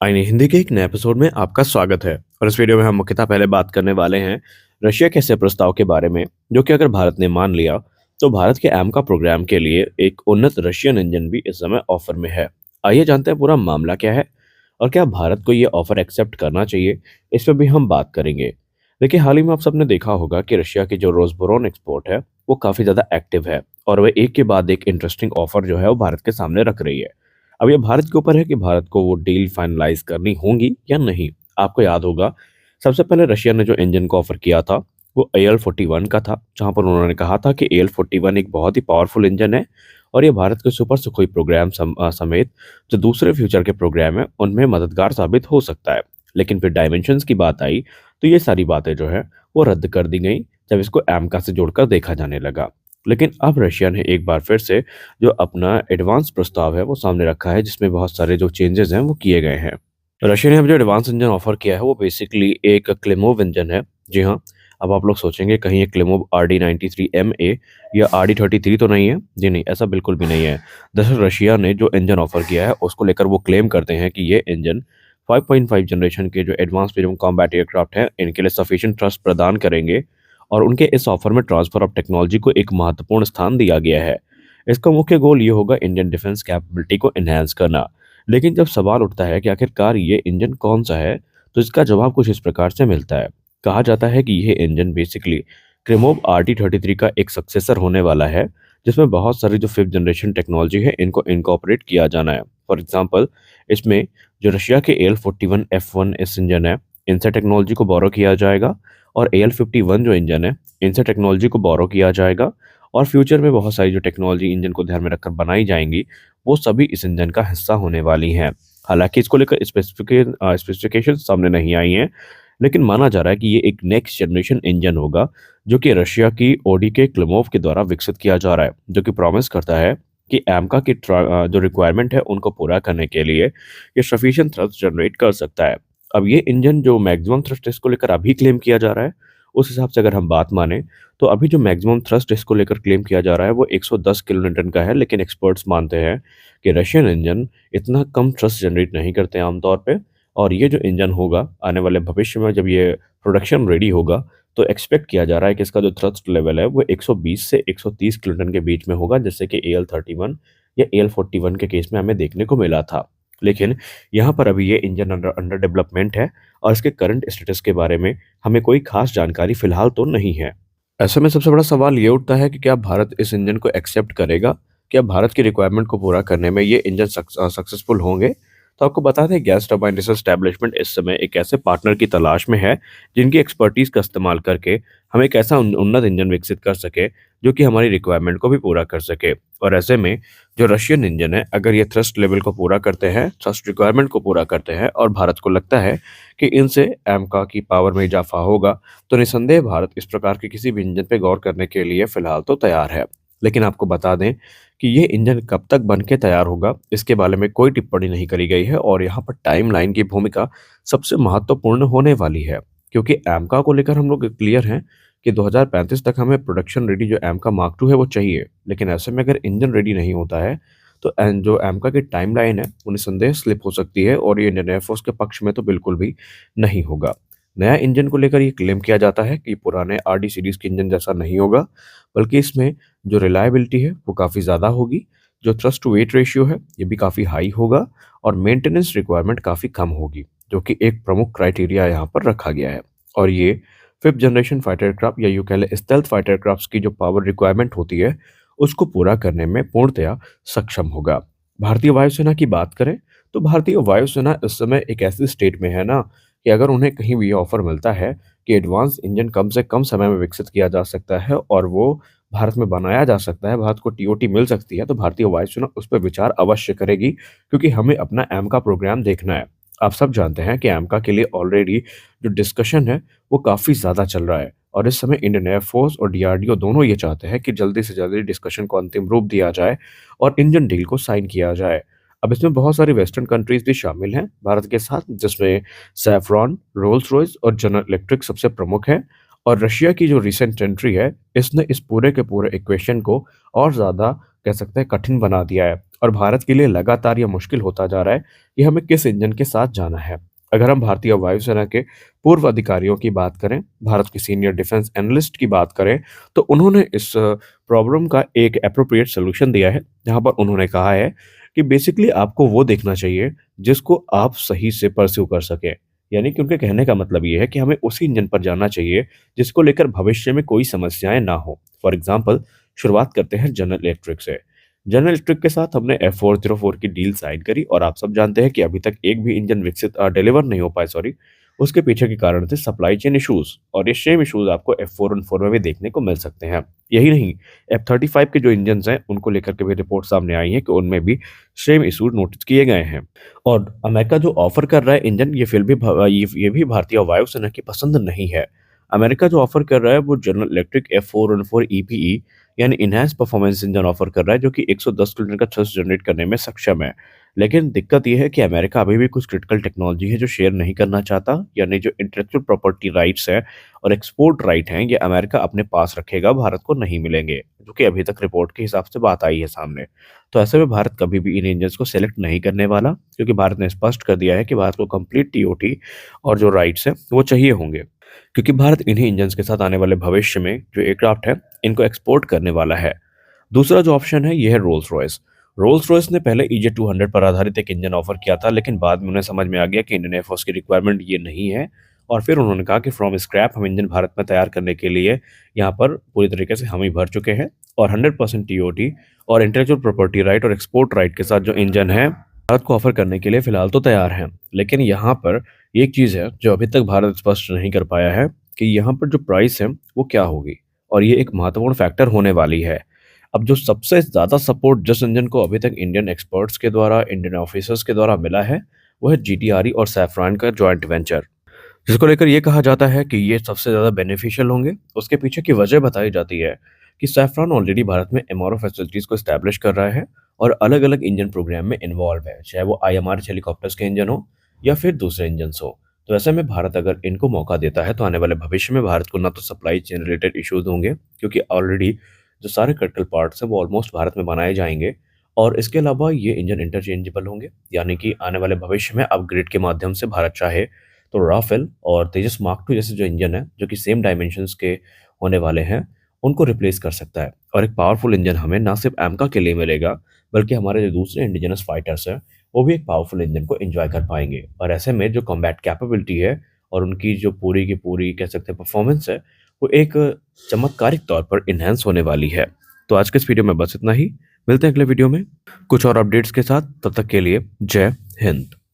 आईने हिंदी के एक नए एपिसोड में आपका स्वागत है। और इस वीडियो में हम मुख्यतः पहले बात करने वाले हैं रशिया के ऐसे प्रस्ताव के बारे में, जो कि अगर भारत ने मान लिया तो भारत के एमका प्रोग्राम के लिए एक उन्नत रशियन इंजन भी इस समय ऑफर में है। आइए जानते हैं पूरा मामला क्या है और क्या भारत को ये ऑफर एक्सेप्ट करना चाहिए। इस पर भी हम बात करेंगे। देखिए, हाल ही में आप सबने देखा होगा कि रशिया की जो रोजबोरोन एक्सपोर्ट है वो काफ़ी ज़्यादा एक्टिव है, और वह एक के बाद एक इंटरेस्टिंग ऑफर जो है वो भारत के सामने रख रही है। अब ये भारत के ऊपर है कि भारत को वो डील फाइनलाइज करनी होगी या नहीं। आपको याद होगा, सबसे पहले रशिया ने जो इंजन को ऑफर किया था वो AL-41 का था, जहां पर उन्होंने कहा था कि AL-41 एक बहुत ही पावरफुल इंजन है और ये भारत के सुपर सुखोई प्रोग्राम समेत जो दूसरे फ्यूचर के प्रोग्राम है उनमें मददगार साबित हो सकता है। लेकिन फिर डायमेंशंस की बात आई तो ये सारी बातें जो है वो रद्द कर दी गई जब इसको एमका से जोड़कर देखा जाने लगा। लेकिन अब रशिया ने एक बार फिर से जो अपना एडवांस प्रस्ताव है वो सामने रखा है, जिसमें बहुत सारे जो चेंजेस हैं वो किए गए हैं। रशिया ने अब जो एडवांस इंजन ऑफर किया है वो बेसिकली एक क्लेमोव इंजन है। जी हाँ, अब आप लोग सोचेंगे कहीं ये क्लेमोव RD-93MA या RD-33 तो नहीं है। जी नहीं, ऐसा बिल्कुल भी नहीं है। दरअसल रशिया ने जो इंजन ऑफर किया है उसको लेकर वो क्लेम करते हैं कि ये इंजन 5.5 जनरेशन के जो एडवांस मीडियम कॉम्बैट एयरक्राफ्ट हैं इनके लिए सफिशिएंट ट्रस्ट प्रदान करेंगे, और उनके इस ऑफर में ट्रांसफर ऑफ टेक्नोलॉजी को एक महत्वपूर्ण स्थान दिया गया है। इसका मुख्य गोल ये होगा इंडियन डिफेंस कैपेबिलिटी को एनहांस करना। लेकिन जब सवाल उठता है कि आखिरकार ये इंजन कौन सा है, तो इसका जवाब कुछ इस प्रकार से मिलता है। कहा जाता है कि यह इंजन बेसिकली क्रेमोव RT-33 का एक सक्सेसर होने वाला है, जिसमें बहुत सारी जो फिफ्थ जनरेशन टेक्नोलॉजी है इनको इनकॉर्पोरेट किया जाना है। फॉर एग्जाम्पल, इसमें जो रशिया के AL-41F1 इंजन है इनसे टेक्नोलॉजी को बोरो किया जाएगा, और AL-51 जो इंजन है इनसे टेक्नोलॉजी को बोरो किया जाएगा, और फ्यूचर में बहुत सारी जो टेक्नोलॉजी इंजन को ध्यान में रखकर बनाई जाएंगी वो सभी इस इंजन का हिस्सा होने वाली हैं। हालांकि इसको लेकर स्पेसिफिकेशन सामने नहीं आई हैं, लेकिन माना जा रहा है कि ये एक नेक्स्ट जनरेशन इंजन होगा जो कि रशिया की ओडी के क्लिमोव के द्वारा विकसित किया जा रहा है, जो कि प्रॉमिस करता है कि एमका की जो रिक्वायरमेंट है उनको पूरा करने के लिए ये सफिशिएंट थ्रस्ट जनरेट कर सकता है। अब ये इंजन जो मैक्सिमम थ्रस्ट इसको लेकर अभी क्लेम किया जा रहा है, उस हिसाब से अगर हम बात माने तो अभी जो मैक्सिमम थ्रस्ट इसको लेकर क्लेम किया जा रहा है वो 110 किलो न्यूटन का है। लेकिन एक्सपर्ट्स मानते हैं कि रशियन इंजन इतना कम थ्रस्ट जनरेट नहीं करते आमतौर पे, और ये जो इंजन होगा आने वाले भविष्य में जब ये प्रोडक्शन रेडी होगा तो एक्सपेक्ट किया जा रहा है कि इसका जो थ्रस्ट लेवल है वो 120 से 130 किलो न्यूटन के बीच में होगा, जैसे कि AL-31 या AL-41 के केस में हमें देखने को मिला था। लेकिन यहाँ पर अभी ये इंजन अंडर अंडर डेवलपमेंट है, और इसके करंट स्टेटस के बारे में हमें कोई खास जानकारी फिलहाल तो नहीं है। ऐसे में सबसे बड़ा सवाल ये उठता है कि क्या भारत इस इंजन को एक्सेप्ट करेगा? क्या भारत की रिक्वायरमेंट को पूरा करने में ये इंजन सक्सेसफुल होंगे? तो आपको बता दें, गैस टरबाइन रिसर्च एस्टेब्लिशमेंट इस समय एक ऐसे पार्टनर की तलाश में है जिनकी एक्सपर्टीज का इस्तेमाल करके हम एक ऐसा उन्नत इंजन विकसित कर सके जो कि हमारी रिक्वायरमेंट को भी पूरा कर सके। और ऐसे में जो रशियन इंजन है, अगर ये थ्रस्ट लेवल को पूरा करते हैं, थ्रस्ट रिक्वायरमेंट को पूरा करते हैं, और भारत को लगता है कि इनसे एमका की पावर में इजाफा होगा, तो निसंदेह भारत इस प्रकार के किसी भी इंजन पे गौर करने के लिए फिलहाल तो तैयार है। लेकिन आपको बता दें कि ये इंजन कब तक बन के तैयार होगा इसके बारे में कोई टिप्पणी नहीं करी गई है, और यहाँ पर टाइमलाइन की भूमिका सबसे महत्वपूर्ण होने वाली है। क्योंकि एमका को लेकर हम लोग क्लियर हैं कि 2035 तक हमें प्रोडक्शन रेडी जो एमका मार्क 2 है वो चाहिए। लेकिन ऐसे में अगर इंजन रेडी नहीं होता है तो जो एमका की टाइमलाइन है वो निसंदेह स्लिप हो सकती है, और ये इंडियन एयरफोर्स के पक्ष में तो बिल्कुल भी नहीं होगा। नया इंजन को लेकर ये क्लेम किया जाता है कि पुराने RD सीरीज के इंजन जैसा नहीं होगा, बल्कि इसमें जो रिलायबिलिटी है वो काफ़ी ज़्यादा होगी, जो थ्रस्ट टू वेट रेशियो है ये भी काफ़ी हाई होगा, और मेंटेनेंस रिक्वायरमेंट काफ़ी कम होगी, जो कि एक प्रमुख क्राइटेरिया यहाँ पर रखा गया है। और ये फिफ्थ जनरेशन फाइटर एयरक्राफ्ट या यूं कह लें स्टेल्थ फाइटर एयरक्राफ्ट की जो पावर रिक्वायरमेंट होती है उसको पूरा करने में पूर्णतया सक्षम होगा। भारतीय वायुसेना की बात करें तो भारतीय वायुसेना इस समय एक ऐसी स्टेट में है ना, कि अगर उन्हें कहीं भी ये ऑफर मिलता है कि एडवांस इंजन कम से कम समय में विकसित किया जा सकता है और वो भारत में बनाया जा सकता है, भारत को TOT मिल सकती है, तो भारतीय वायुसेना उस पर विचार अवश्य करेगी, क्योंकि हमें अपना एमका प्रोग्राम देखना है। आप सब जानते हैं कि एमका के लिए ऑलरेडी जो डिस्कशन है वो काफ़ी ज़्यादा चल रहा है, और इस समय इंडियन एयरफोर्स और DRDO दोनों ये चाहते हैं कि जल्दी से जल्दी डिस्कशन को अंतिम रूप दिया जाए और इंजन डील को साइन किया जाए। अब इसमें बहुत सारी वेस्टर्न कंट्रीज भी शामिल हैं भारत के साथ, जिसमें सैफ्रॉन, रोल्स रॉयस और जनरल इलेक्ट्रिक सबसे प्रमुख है। और रशिया की जो रिसेंट एंट्री है इसने इस पूरे के पूरे इक्वेशन को और ज़्यादा कह सकते हैं कठिन बना दिया है और भारत के लिए लगातार ये मुश्किल होता जा रहा है कि हमें किस इंजन के साथ जाना है। अगर हम भारतीय वायुसेना के पूर्व अधिकारियों की बात करें, भारत के सीनियर डिफेंस एनालिस्ट की बात करें, तो उन्होंने इस प्रॉब्लम का एक एप्रोप्रिएट सॉल्यूशन दिया है, जहाँ पर उन्होंने कहा है कि बेसिकली आपको वो देखना चाहिए जिसको आप सही से परस्यू कर सकें। यानी कि उनके कहने का मतलब ये है कि हमें उसी इंजन पर जाना चाहिए जिसको लेकर भविष्य में कोई समस्याएँ ना हो। फॉर एग्ज़ाम्पल शुरुआत करते हैं जनरल इलेक्ट्रिक से। जनरल इलेक्ट्रिक के साथ हमने F404 की डील साइन करी और आप सब जानते हैं कि अभी तक एक भी इंजन डिलीवर नहीं हो पाए, सॉरी। उसके पीछे के कारण थे सप्लाई चेन इश्यूज़ और ये सेम इश्यूज़ आपको F414 में भी देखने को मिल सकते हैं। यही नहीं, F35 के जो इंजन्स हैं, उनको लेकर के भी रिपोर्ट सामने आई है कि उनमें भी सेम इश्यूज़ नोटिस किए गए हैं। और अमेरिका जो ऑफ़र कर रहा है इंजन, ये फिर भी ये भी भारतीय वायुसेना की पसंद नहीं है। अमेरिका जो ऑफ़र कर रहा है वो जनरल इलेक्ट्रिक F414 ईपीई यानी एनहांस परफॉर्मेंस इंजन ऑफ़र कर रहा है, जो कि 110 किलोमीटर का थ्रस्ट जनरेट करने में सक्षम है। लेकिन दिक्कत ये है कि अमेरिका अभी भी कुछ क्रिटिकल टेक्नोलॉजी है जो शेयर नहीं करना चाहता, यानी जो इंटेलेक्चुअल प्रॉपर्टी राइट्स हैं और एक्सपोर्ट राइट हैं, ये अमेरिका अपने पास रखेगा, भारत को नहीं मिलेंगे, जो कि अभी तक रिपोर्ट के हिसाब से बात आई है सामने। तो ऐसे में भारत कभी भी इन इंजन्स को सेलेक्ट नहीं करने वाला, क्योंकि भारत ने स्पष्ट कर दिया है कि भारत को कंप्लीट टीओटी और जो राइट्स हैं, वो चाहिए होंगे। क्योंकि भारत इन्हीं इंजन्स के साथ आने वाले भविष्य में जो एयरक्राफ्ट है, इनको एक्सपोर्ट करने वाला है। दूसरा जो ऑप्शन है ये है रोल्स रॉयस। रोल्स रॉयस ने पहले EJ200 पर आधारित एक इंजन ऑफर किया था, लेकिन बाद में उन्हें समझ में आ गया कि इंडियन एयरफोर्स की रिक्वायरमेंट ये नहीं है और फिर उन्होंने कहा कि फ्रॉम स्क्रैप हम इंजन भारत में तैयार करने के लिए यहाँ पर पूरी तरीके से हम ही भर चुके हैं और 100% टीओटी और इंटेलेक्चुअल प्रॉपर्टी राइट और एक्सपोर्ट राइट के साथ जो इंजन है, भारत को ऑफर करने के लिए फिलहाल तो तैयार हैं। लेकिन यहाँ पर एक चीज़ है जो अभी तक भारत स्पष्ट नहीं कर पाया है कि यहाँ पर जो प्राइस है वो क्या होगी और ये एक महत्वपूर्ण फैक्टर होने वाली है। अब जो सबसे ज़्यादा सपोर्ट जिस इंजन को अभी तक इंडियन एक्सपर्ट्स के द्वारा, इंडियन ऑफिसर्स के द्वारा मिला है, वो है जीटीआरई और सैफरन का जॉइंट वेंचर, जिसको लेकर ये कहा जाता है कि ये सबसे ज़्यादा बेनिफिशियल होंगे। उसके पीछे की वजह बताई जाती है कि सैफरन ऑलरेडी भारत में एमआरओ फैसिलिटीज़ को एस्टैब्लिश कर रहा है और अलग-अलग इंजन प्रोग्राम में इन्वॉल्व है, चाहे वो आईएमआरएच हेलीकॉप्टर्स के इंजन हो या फिर दूसरे इंजन्स हो। तो ऐसे में भारत अगर इनको मौका देता है, तो आने वाले भविष्य में भारत को ना तो सप्लाई चेन रिलेटेड इश्यूज़ होंगे, क्योंकि ऑलरेडी जो सारे क्रिटिकल पार्ट्स हैं वो ऑलमोस्ट भारत में बनाए जाएँगे और इसके अलावा ये इंजन इंटरचेंजेबल होंगे, यानी कि आने वाले भविष्य में अपग्रेड के माध्यम से भारत चाहे तो राफेल और तेजस मार्क टू जैसे जो इंजन है, जो कि सेम डायमेंशंस के होने वाले हैं, उनको रिप्लेस कर सकता है और एक पावरफुल इंजन हमें ना सिर्फ एमका के लिए मिलेगा, बल्कि हमारे जो दूसरे इंडिजिनस फाइटर्स हैं, वो भी एक पावरफुल इंजन को एन्जॉय कर पाएँगे और ऐसे में जो कॉम्बैट कैपेबिलिटी है और उनकी जो पूरी की पूरी कह सकते हैं परफॉर्मेंस है, वो एक चमत्कारिक तौर पर एनहांस होने वाली है। तो आज के इस वीडियो में बस इतना ही। मिलते हैं अगले वीडियो में कुछ और अपडेट्स के साथ। तब तक के लिए जय हिंद।